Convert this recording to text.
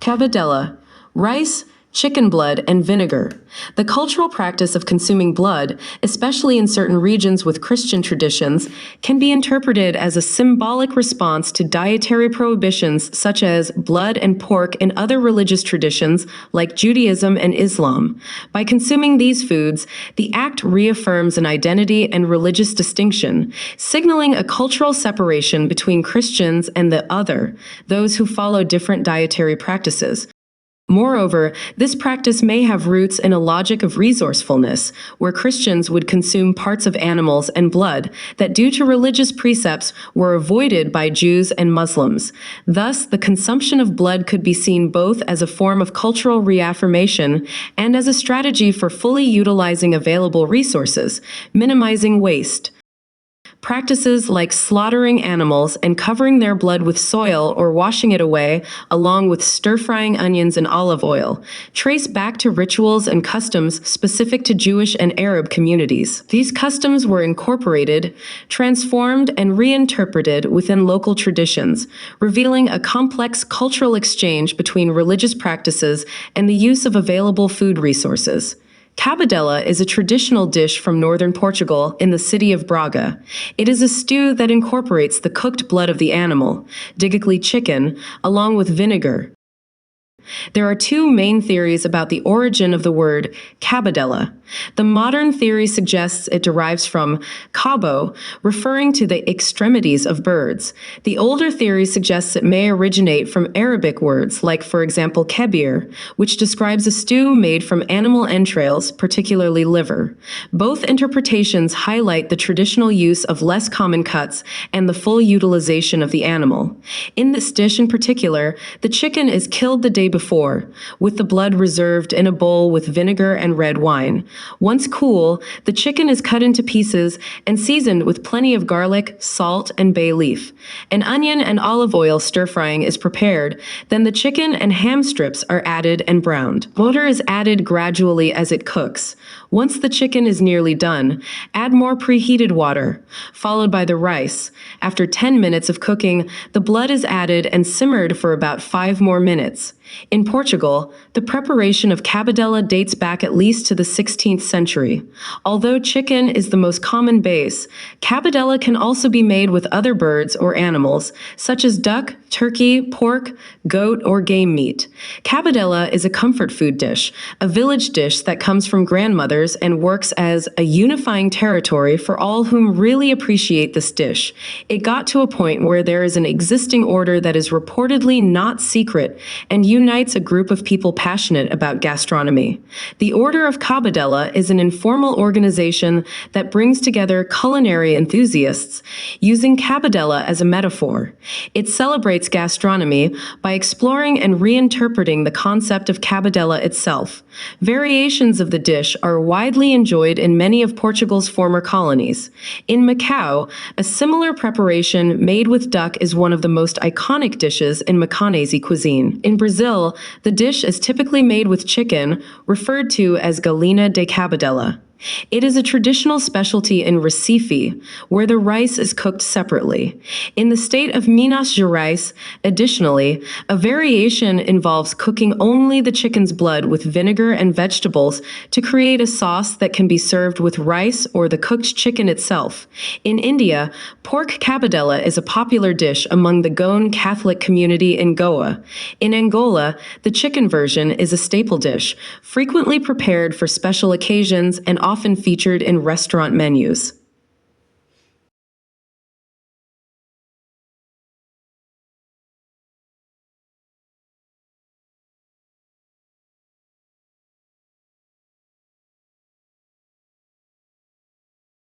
Cabidela, rice, chicken blood, and vinegar. The cultural practice of consuming blood, especially in certain regions with Christian traditions, can be interpreted as a symbolic response to dietary prohibitions such as blood and pork in other religious traditions like Judaism and Islam. By consuming these foods, the act reaffirms an identity and religious distinction, signaling a cultural separation between Christians and the other, those who follow different dietary practices. Moreover, this practice may have roots in a logic of resourcefulness, where Christians would consume parts of animals and blood that, due to religious precepts, were avoided by Jews and Muslims. Thus, the consumption of blood could be seen both as a form of cultural reaffirmation and as a strategy for fully utilizing available resources, minimizing waste. Practices like slaughtering animals and covering their blood with soil or washing it away, along with stir-frying onions in olive oil, trace back to rituals and customs specific to Jewish and Arab communities. These customs were incorporated, transformed, and reinterpreted within local traditions, revealing a complex cultural exchange between religious practices and the use of available food resources. Cabidela is a traditional dish from northern Portugal in the city of Braga. It is a stew that incorporates the cooked blood of the animal, typically chicken, along with vinegar. There are two main theories about the origin of the word cabidela. The modern theory suggests it derives from cabo, referring to the extremities of birds. The older theory suggests it may originate from Arabic words, like, for example, kebir, which describes a stew made from animal entrails, particularly liver. Both interpretations highlight the traditional use of less common cuts and the full utilization of the animal. In this dish in particular, the chicken is killed the day before, with the blood reserved in a bowl with vinegar and red wine. Once cool, the chicken is cut into pieces and seasoned with plenty of garlic, salt, and bay leaf. An onion and olive oil stir-frying is prepared, then the chicken and ham strips are added and browned. Water is added gradually as it cooks. Once the chicken is nearly done, add more preheated water, followed by the rice. After 10 minutes of cooking, the blood is added and simmered for about 5 more minutes. In Portugal, the preparation of cabidela dates back at least to the 16th century. Although chicken is the most common base, cabidela can also be made with other birds or animals, such as duck, turkey, pork, goat, or game meat. Cabidela is a comfort food dish, a village dish that comes from grandmothers and works as a unifying territory for all whom really appreciate this dish. It got to a point where there is an existing order that is reportedly not secret and unites a group of people passionate about gastronomy. The Order of Cabidela is an informal organization that brings together culinary enthusiasts, using cabidela as a metaphor. It celebrates gastronomy by exploring and reinterpreting the concept of cabidela itself. Variations of the dish are widely enjoyed in many of Portugal's former colonies. In Macau, a similar preparation made with duck is one of the most iconic dishes in Macanese cuisine. In Brazil, the dish is typically made with chicken, referred to as galinha de cabidela. It is a traditional specialty in Recife, where the rice is cooked separately. In the state of Minas Gerais, additionally, a variation involves cooking only the chicken's blood with vinegar and vegetables to create a sauce that can be served with rice or the cooked chicken itself. In India, pork cabidela is a popular dish among the Goan Catholic community in Goa. In Angola, the chicken version is a staple dish, frequently prepared for special occasions and often featured in restaurant menus.